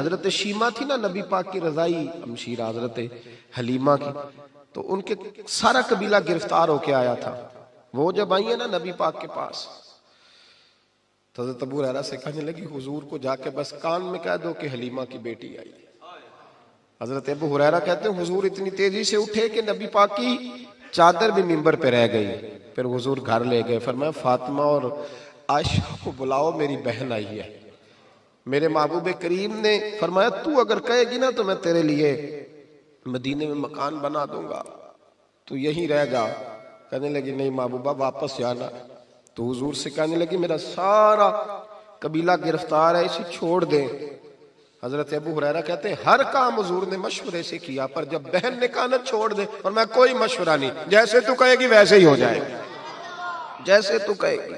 हजरत शीमा थी ना नबी पाक की रजाई अमशीर हजरत हलीमा की, तो उनके सारा कबीला गिरफ्तार होके आया था। वो जब आई है ना नबी पाक के पास, तो हजरत अबू हुरैरा से कहने लगी हुजूर को जाके बस कान में कह दो कि हलीमा की बेटी आई। हजरत अबू हुरैरा कहते हैं हुजूर इतनी तेजी से उठे कि नबी पाक की चादर भी मिंबर पे रह गई। फिर हुजूर घर ले गए, फरमाया फातिमा और आयशा को बुलाओ, मेरी बहन आई है। मेरे महबूब करीम ने फरमाया तू अगर कहेगी ना तो मैं तेरे लिए मदीने में मकान बना दूंगा, तू यहीं रह जा। कहने लगी नहीं महबूबा वापस जाना। तो हुजूर से कहने लगी मेरा सारा कबीला गिरफ्तार है, इसे छोड़ दे। हजरत अबू हुरैरा कहते हैं हर काम हुजूर ने मशवरे से किया, पर जब बहन ने कहा ना छोड़ दे, और मैं कोई मशवरा नहीं, जैसे तू कहेगी वैसे ही हो जाएगा, जैसे तू कहेगी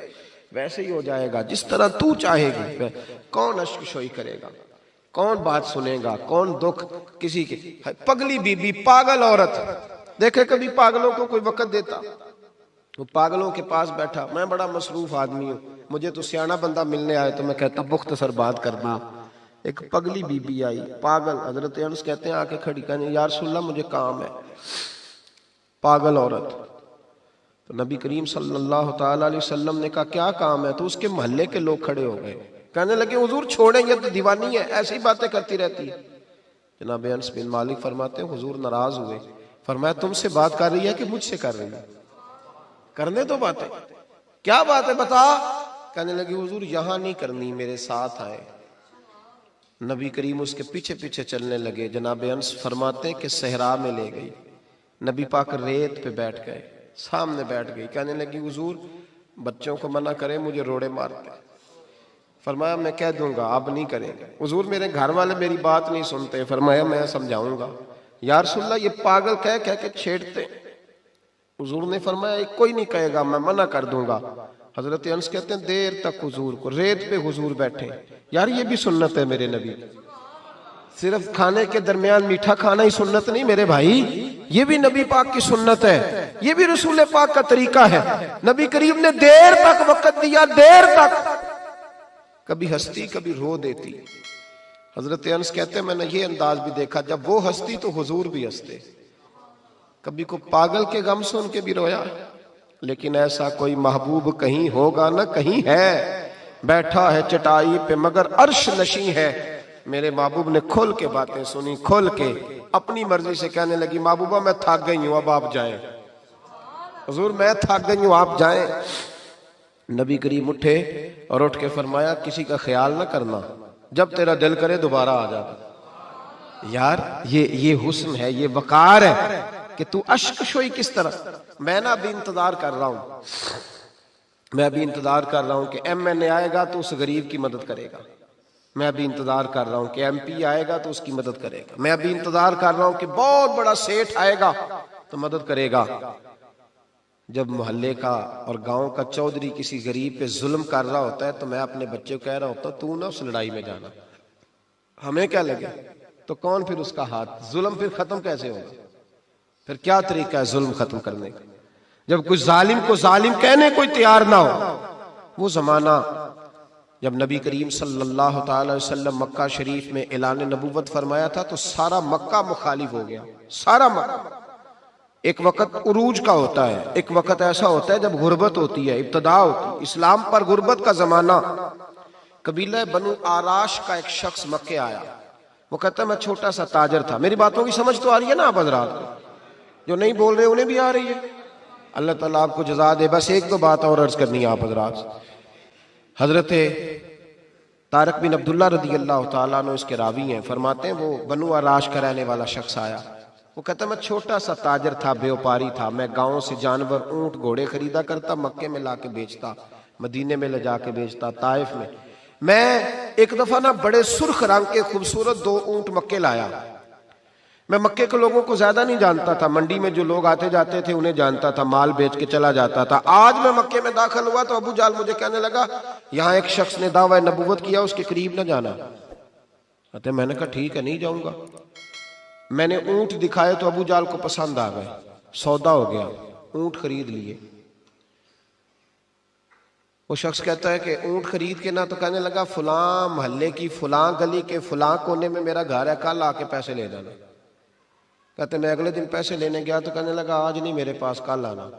वैसे ही हो जाएगा, जिस तरह तू चाहेगी। कौन अश्कशोई करेगा, कौन बात सुनेगा, कौन दुख किसी के। पगली बीबी, पागल औरत, देखे कभी पागलों को कोई वक्त देता? वो पागलों के पास बैठा, मैं बड़ा मसरूफ आदमी हूँ, मुझे तो सियाना बंदा मिलने आए तो मैं कहता मुख्तसर बात करना। एक पगली बीबी आई, पागल, हजरत अनस कहते हैं आके खड़ी, कहने या रसूलल्लाह मुझे काम है। पागल औरत। तो नबी करीम सल्लल्लाहु ताला अलैहि वसल्लम ने कहा क्या काम है? तो उसके मोहल्ले के लोग खड़े हो गए, कहने लगे हुजूर छोड़ेंगे तो दीवानी है, ऐसी बातें करती रहती है। जनाब अनस बिन मालिक फरमाते हैं हुजूर नाराज हुए, फरमाया तुमसे बात कर रही है कि मुझसे कर रही है? करने दो बातें, क्या बात है बता। कहने लगी हुजूर यहां नहीं करनी, मेरे साथ आए। नबी करीम उसके पीछे पीछे चलने लगे। जनाब अनस फरमाते हैं कि सहरा में ले गई, नबी पाक रेत पे बैठ गए, सामने बैठ गई। कहने लगी हुजूर बच्चों को मना करें, मुझे रोड़े मारते। फरमाया मैं कह दूंगा, अब नहीं करेंगे। हुजूर मेरे घर वाले मेरी बात नहीं सुनते। फरमाया मैं समझाऊंगा। या रसूलल्लाह ये पागल कह कह के छेड़ते। हुजूर ने फरमाया कोई नहीं कहेगा, मैं मना कर दूंगा। हजरत अनस कहते हैं देर तक हुजूर को रेत पे हुजूर बैठे। यार ये भी सुन्नत है मेरे नबी, सिर्फ खाने के दरमियान मीठा खाना ही सुन्नत नहीं मेरे भाई, ये भी नबी पाक की सुन्नत है, ये भी रसूल पाक का तरीका है। नबी करीम ने देर तक वक्त दिया, देर तक, कभी हंसती कभी रो देती। हजरत अनस कहते हैं मैंने ये अंदाज भी देखा, जब वो हंसती तो हुजूर भी हंसते। कभी को पागल के गम सुन के भी रोया, लेकिन ऐसा कोई महबूब कहीं होगा ना कहीं है, बैठा है चटाई पे मगर अर्श नशी है। मेरे महबूब ने खोल के बातें सुनी, खोल के अपनी मर्जी से कहने लगी महबूबा मैं थक गई हूं, अब आप जाएं। हुजूर मैं थक गई हूं, आप जाएं। नबी करीम उठे और उठ के फरमाया किसी का ख्याल ना करना, जब तेरा दिल करे दोबारा आ जा। यार ये हुस्न है, ये वकार है कि तू अश्कशोई किस तरह। मैं ना अभी इंतजार कर रहा हूं, मैं अभी इंतजार कर रहा हूं कि MNA आएगा तो उस गरीब की मदद करेगा। मैं अभी इंतजार कर रहा हूं कि MP आएगा तो उसकी मदद करेगा। मैं अभी इंतजार कर रहा हूं कि बहुत बड़ा सेठ आएगा तो मदद करेगा। जब मोहल्ले का और गांव का चौधरी किसी गरीब पे जुल्म कर रहा होता है तो मैं अपने बच्चे को कह रहा होता तू ना उस लड़ाई में जाना, हमें क्या लगे। तो कौन फिर उसका हाथ, जुल्म फिर खत्म कैसे होगा? फिर क्या तरीका है जुल्म खत्म करने का? जब कुछ जालिम को जालिम कहने कोई तैयार ना हो। वो जमाना जब नबी करीम सल्लल्लाहु ताला अलैहि वसल्लम मक्का शरीफ में ऐलान नबूवत फरमाया था तो सारा मक्का मुखालिफ हो गया, सारा मक्का। एक वक्त उरूज का होता है, एक वक्त ऐसा होता है जब गुर्बत होती है, इब्तदा होती है। इस्लाम पर गुर्बत का जमाना। कबीला बनु आराश का एक शख्स मक्के आया, वो कहता मैं छोटा सा ताजर था। मेरी बातों की समझ तो आ रही है ना आप हज़रात को? जो नहीं बोल रहे उन्हें भी आ रही है। अल्लाह ताला आपको जज़ा दे। बस एक दो बात और अर्ज करनी है आप हज़रात। हजरत तारक बिन अब्दुल्ला रदी अल्लाह ताला अन्हु इसके रावी हैं, फरमाते हैं वो बनु आराश का रहने वाला शख्स आया। वो कहता मैं छोटा सा ताजर था, व्यापारी था। मैं गांव से जानवर ऊंट घोड़े खरीदा करता, मक्के में लाके बेचता, मदीने में ले जाके बेचता, ताइफ में। मैं एक दफा ना बड़े सुर्ख रंग के खूबसूरत 2 ऊंट मक्के लाया। मैं मक्के के लोगों को ज्यादा नहीं जानता था, मंडी में जो लोग आते जाते थे उन्हें जानता था, माल बेच के चला जाता था। आज मैं मक्के में दाखिल हुआ तो अबू जाल मुझे कहने लगा यहाँ एक शख्स ने दावा नबूवत किया, उसके करीब न जाना। अतः मैंने कहा ठीक है नहीं जाऊंगा। मैंने ऊंट दिखाए तो अबू जाल को पसंद आ गए, सौदा हो गया, ऊंट खरीद लिए। वो शख्स कहता है कि ऊंट खरीद के ना, तो कहने लगा फलां मोहल्ले की फलां गली के फलां कोने में मेरा घर है, कल आके पैसे ले जाना। कहते मैं अगले दिन पैसे लेने गया तो कहने लगा आज नहीं मेरे पास, कल आना।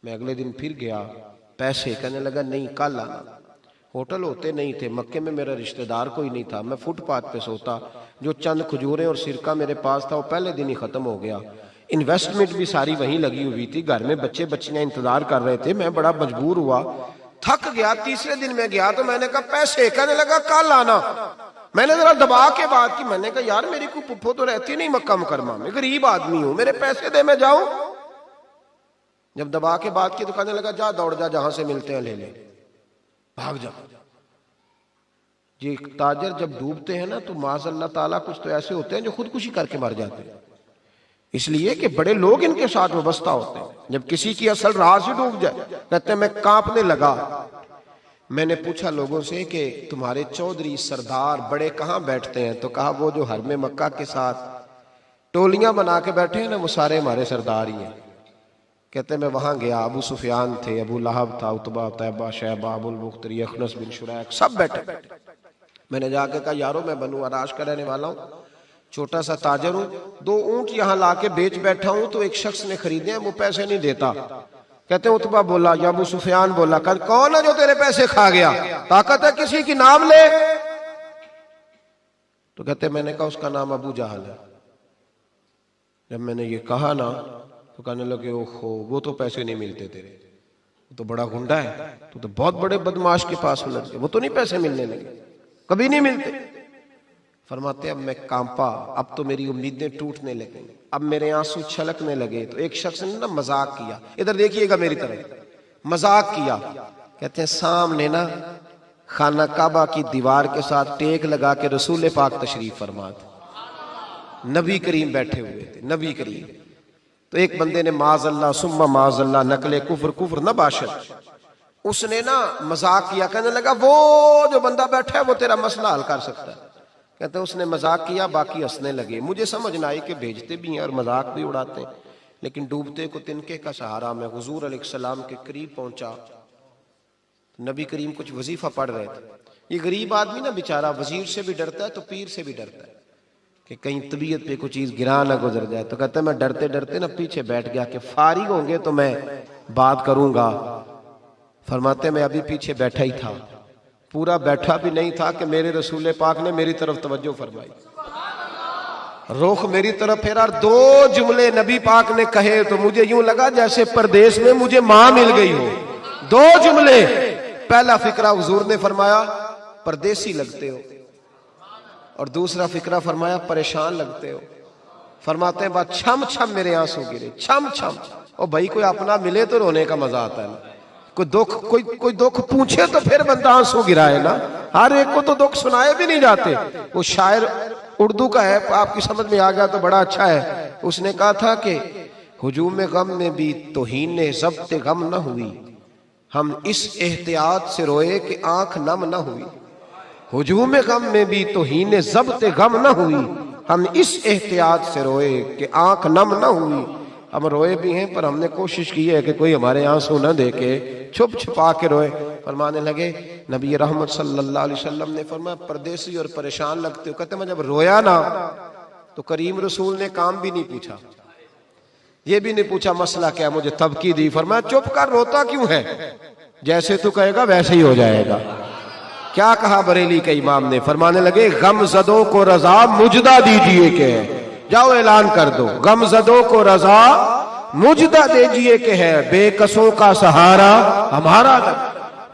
मैं अगले दिन फिर गया, पैसे, कहने लगा नहीं कल आना। होटल होते नहीं थे, मक्के में मेरा रिश्तेदार कोई नहीं था, मैं फुटपाथ पे सोता, जो चंद खजूरें और सिरका मेरे पास था वो पहले दिन ही खत्म हो गया। इन्वेस्टमेंट भी सारी वहीं लगी हुई थी, घर में बच्चे बच्चियां इंतजार कर रहे थे, मैं बड़ा मजबूर हुआ, थक गया। तीसरे दिन मैं गया तो मैंने कहा पैसे, कहने लगा कल आना। मैंने जरा दबा के बात की, मैंने कहा यार मेरी कोई पुप्पो तो रहती नहीं मक्का मुकरमा में, गरीब आदमी हूं, मेरे पैसे दे मैं जाऊं। जब दबा के बात की तो कहने लगा जा दौड़ जा, जहां से मिलते हैं ले ले, भाग जा। ये ताजर जब डूबते हैं ना तो माज़अल्लाह ताला कुछ तो ऐसे होते हैं जो खुदकुशी करके मर जाते हैं, इसलिए कि बड़े लोग इनके साथ वाबस्ता होते हैं। जब किसी की असल राह से डूब जाए, कहते हैं मैं कांपने लगा। मैंने पूछा लोगों से कि तुम्हारे चौधरी सरदार बड़े कहाँ बैठते हैं, तो कहा वो जो हरमे मक्का के साथ टोलियां बना के बैठे हैं ना, वो सारे हमारे सरदार ही हैं। कहते मैं वहां गया, अबू सुफियान थे, अबू लहब था, उतबा, तैबा, शैबा, अबुल मुख्तरी, अखनस बिन शुरैक, सब बैठे। मैंने जाके कहा यारो मैं बनु अराश का रहने वाला हूँ, छोटा सा ताजर हूँ, 2 ऊंट यहाँ लाके बेच बैठा हूँ, तो एक शख्स ने खरीदे हैं, वो पैसे नहीं देता। कहते उतबा बोला या अबू सुफियान बोला, कल कौन है जो तेरे पैसे खा गया, ताकत है किसी की नाम ले। तो कहते मैंने कहा उसका नाम अबू जहल है। जब मैंने ये कहा ना तो कहने लगे ओहो वो तो पैसे नहीं मिलते तेरे, वो तो बड़ा गुंडा है, तो बहुत बड़े बदमाश के पास मिल गए, वो तो नहीं पैसे मिलने लगे, कभी नहीं मिलते। फरमाते अब मैं कांपा, अब तो मेरी उम्मीदें टूटने लगी, अब मेरे आंसू छलकने लगे। तो एक शख्स ने ना मजाक किया, इधर देखिएगा मेरी तरफ, मजाक किया। कहते हैं सामने ना खाना काबा की दीवार के साथ टेक लगा के रसूल पाक तशरीफ फरमा थे, नबी करीम बैठे हुए थे, नबी करीम। तो एक बंदे ने माज़अल्लाह सुम्मा माज़अल्लाह नकले कुफ्र, कुफ्र न बाशत, उसने ना मजाक किया, कहने लगा वो जो बंदा बैठा है वो तेरा मसला हल कर सकता है। कहते उसने मजाक किया, बाकी हंसने लगे। मुझे समझ ना आई कि भेजते भी हैं और मजाक भी उड़ाते हैं, लेकिन डूबते को तिनके का सहारा। मैं हुजूर अलैहिस्सलाम के करीब पहुंचा, नबी करीम कुछ वजीफा पढ़ रहे थे। ये गरीब आदमी ना बेचारा वजीर से भी डरता है तो पीर से भी डरता है कि कहीं तबीयत पे कोई चीज गिरा ना गुजर जाए। तो कहता है मैं डरते डरते ना पीछे बैठ गया कि फारिग होंगे तो मैं बात करूंगा। फरमाते मैं अभी पीछे बैठा ही था, पूरा बैठा भी नहीं था कि मेरे रसूल पाक ने मेरी तरफ तवज्जो फरमाई, रुख मेरी तरफ फेरा, 2 जुमले नबी पाक ने कहे तो मुझे यूं लगा जैसे परदेश में मुझे मां मिल गई हो। 2 जुमले, पहला फिक्रा हुजूर ने फरमाया परदेसी लगते हो, और दूसरा फिक्रा फरमाया परेशान लगते हो। फरमाते हैं बात छम छम मेरे आंसू गिरे, छम छम। और भाई कोई अपना मिले तो रोने का मजा आता है ना, कोई दुख पूछे तो फिर बंदा आंसू गिराए ना, हर एक को तो दुख सुनाए भी नहीं जाते। वो शायर उर्दू का है, आपकी समझ में आ गया तो बड़ा अच्छा है। उसने कहा था कि हुजूम गम में भी तौहीन ज़ब्त गम न हुई, हम इस एहतियात से रोए कि आंख नम न हुई। हुजूम गम में भी तौहीन ज़ब्त गम न हुई, हम इस एहतियात से रोए कि आंख नम न हुई। हम रोए भी हैं पर हमने कोशिश की है कि कोई हमारे आंसू न देखे, छुप छुपा के रोए। फरमाने लगे नबी रहमत सल्लल्लाहु अलैहि वसल्लम ने फरमाया परदेसी और परेशान लगते हो। कहते मैं जब रोया ना तो करीम रसूल ने काम भी नहीं पूछा, ये भी नहीं पूछा मसला क्या, मुझे तबकी दी। फरमाया चुप कर, रोता क्यों है, जैसे तू कहेगा वैसे ही हो जाएगा। क्या कहा बरेली के इमाम ने, फरमाने लगे गमज़दों को रजा मुजदा दीजिए के जाओ ऐलान कर दो, गमज़दों को रजा मुजदा दीजिए के है, बेकसों का सहारा हमारा।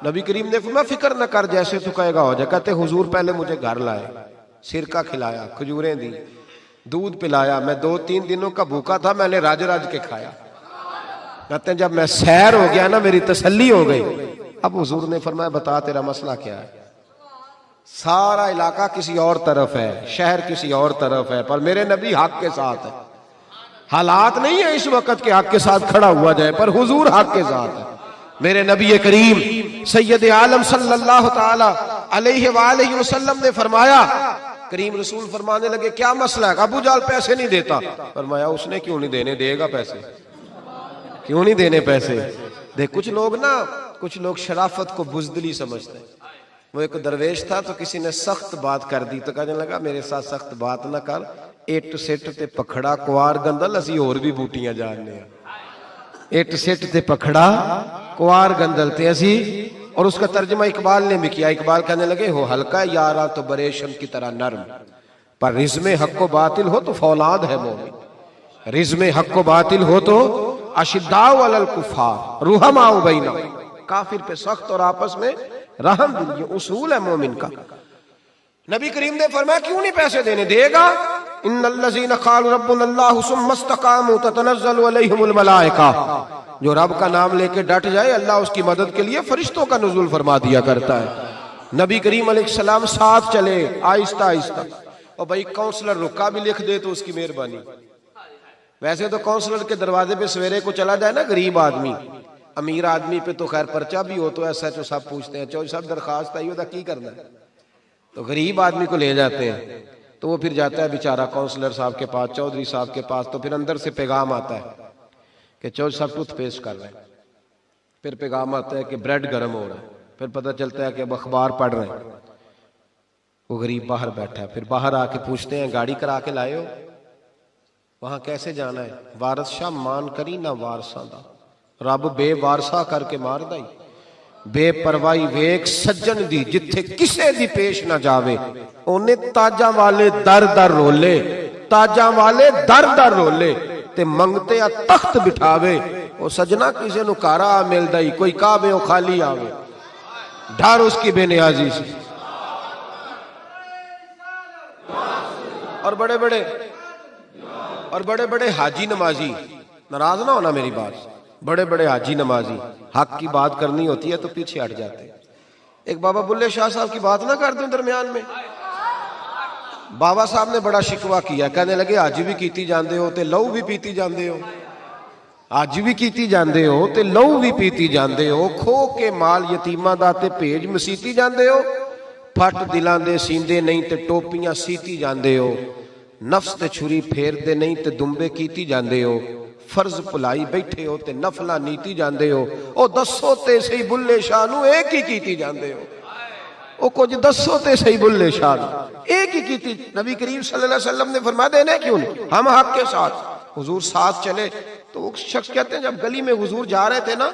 नबी करीम ने फरमाया फिक्र न कर, जैसे तू कहेगा हो जाए। कहते हुजूर पहले मुझे घर लाए, सिरका खिलाया, खजूरें दी, दूध पिलाया, मैं 2-3 दिनों का भूखा था, मैंने राज राज के खाया। कहते हैं जब मैं सैर हो गया ना, मेरी तसल्ली हो गई। अब हुजूर ने फरमाया बता तेरा मसला क्या है। सारा इलाका किसी और तरफ है, शहर किसी और तरफ है, पर मेरे नबी हक के साथ है। हालात नहीं है इस वक्त के हक के साथ खड़ा हुआ जाए, पर हुजूर हक के साथ है। मेरे नबी करीम सैयद आलम सल्लल्लाहु ताला अलैहि वालैहि वसल्लम ने फरमाया, करीम रसूल फरमाने लगे क्या मसला है। अबू जाल पैसे नहीं देता। फरमाया उसने क्यों नहीं देने, देगा पैसे, क्यों नहीं देने पैसे। देख कुछ लोग ना कुछ लोग शराफत को बुजदिली समझते हैं। वो एक दरवेश था तो किसी ने सख्त बात कर दी तो कहने लगा मेरे साथ सख्त बात ना कर, इट सिट ते पखड़ा कुआर गंदल असी होर भी बूटियां जानने, इट सिट ते पखड़ा कुआर गंदल ते असी। और उसका तर्जमा इकबाल ने भी किया। इकबाल कहने लगे हो हल्का यारा तो बरेशम की तरह नर्म, पर रिज़्मे हक को बातिल हो तो फौलाद है मोमिन। रिज़्मे हक को बातिल हो तो अशिद्दाउ अलल कुफ़ार रुहमाउ बैना, काफिर पे सख्त और आपस में रहम दिल, ये उसूल है मोमिन का। नबी करीम ने फरमाया क्यों नहीं पैसे देने, देगा। इन्नल्लज़ीना क़ालू रब्बुनल्लाहु सुम्मा इस्तक़ामू ततनज़्ज़लु अलैहिमुल मलाइका, जो रब का नाम लेके डट जाए अल्लाह उसकी मदद के लिए फरिश्तों का नुज़ूल फरमा दिया करता है। नबी करीम अलैहिस्सलाम साथ चले आहिस्ता आहिस्ता। और भाई काउंसलर रुका भी लिख दे तो उसकी मेहरबानी। वैसे तो काउंसलर के दरवाजे पे सवेरे को चला जाए ना गरीब आदमी, अमीर आदमी पे तो खैर पर्चा भी हो तो SHO साहब पूछते हैं चौधरी साहब दरखास्त आई होता की करना है, तो गरीब आदमी को ले जाते हैं तो वो फिर जाता है बेचारा काउंसलर साहब के पास, चौधरी साहब के पास। तो फिर अंदर से पैगाम आता है कि चौधरी साहब टूथपेस्ट कर रहे हैं, फिर पैगाम आता है कि ब्रेड गर्म हो रहा है, फिर पता चलता है कि अब अखबार पढ़ रहे हैं। वो गरीब बाहर बैठा है, फिर बाहर आके पूछते हैं गाड़ी करा के लाए हो, वहां कैसे जाना है? वारस शाह मान करी ना वारसा दा, रब बेवारसा करके मार दाई, बेपरवाही वेख सज्जन दी जिथे किसे दी पेश ना जावे, ओने ताजा वाले दर दर रोले, ताजा वाले दर दर रोले ते मंगते आ तख्त बिठावे। ओ सजना किसे नु कारा मिल दई, कोई काबे ओ खाली आवे, डर उसकी बेनियाजी से। और बड़े बड़े हाजी नमाजी, नाराज ना होना मेरी बात, बड़े बड़े हाजी नमाजी हक की बात करनी होती है तो पीछे हट जाते। एक बाबा बुल्ले शाह साहब की बात ना कर दूं दरमियान में, बाबा साहब ने बड़ा शिकवा किया, कहने लगे आज भी कीती जाते हो ते लहू भी पीती जाते हो, आज भी कीती जाते हो ते लहू भी पीती जाते हो, खो के माल यतीमां दा ते भेज मसीती जाते हो, फट दिलां दे सींदे नहीं ते टोपियां सीती जाते हो, नफ्स ते छुरी फेरदे नहीं ते दुंबे कीती जाते हो, फर्ज भुलाई बैठे हो ते नफला नीती जाते हो। ओ दसो ते सही बुल्ले शाह नू एक ही कीती जाते हो, ओ कुछ दसो ते सही बुल्ले शाह नू एक ही कीती। नबी करीम सल्लल्लाहु अलैहि वसल्लम ने फरमाया देने क्यों नहीं, हम हक के साथ। हुजूर साथ चले तो वो शख्स कहते हैं जब गली में हुजूर जा रहे थे ना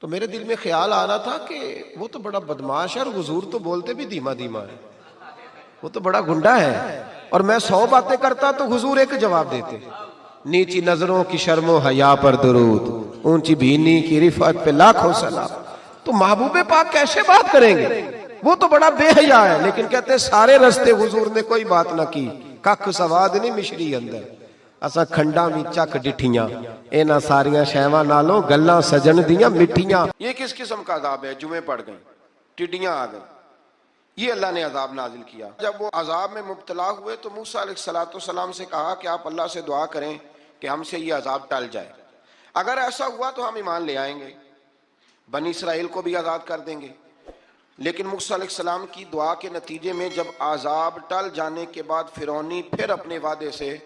तो मेरे दिल में ख्याल आ रहा था कि वो तो बड़ा बदमाश है और हुजूर तो बोलते भी धीमा धीमा है, वो तो बड़ा गुंडा है, और मैं 100 बातें करता तो हुजूर एक जवाब देते, नीची नजरों की शर्मो हया पर दुरूद, ऊंची भीनी की रिफत पे लाखों सलाम। तो महबूबे पाक कैसे बात करेंगे, वो तो बड़ा बेहया है, लेकिन कहते सारे रस्ते हुजूर ने कोई बात ना की, कख सवाद नहीं मिश्री अंदर, असा खंडा भी चक डिठियां, इन्हां सारियां शैवां नालों गल्लां सजन दियां मिठियां। ये किस किस्म का अजाब है, जुमे पड़ गई, टिड्डियां आ गई, ये अल्लाह ने अजाब नाजिल किया। जब वो अजाब में मुब्तला हुए तो मूसा अलैहिस्सलाम से कहा कि आप अल्लाह से दुआ करें कि हमसे ये अजाब टल जाए, अगर ऐसा हुआ तो हम ईमान ले आएंगे, बनी इसराइल को भी आज़ाद कर देंगे। लेकिन मूसा अलैहिस्सलाम की दुआ के नतीजे में जब अजाब टल जाने के बाद फिरौनी फिर अपने वादे से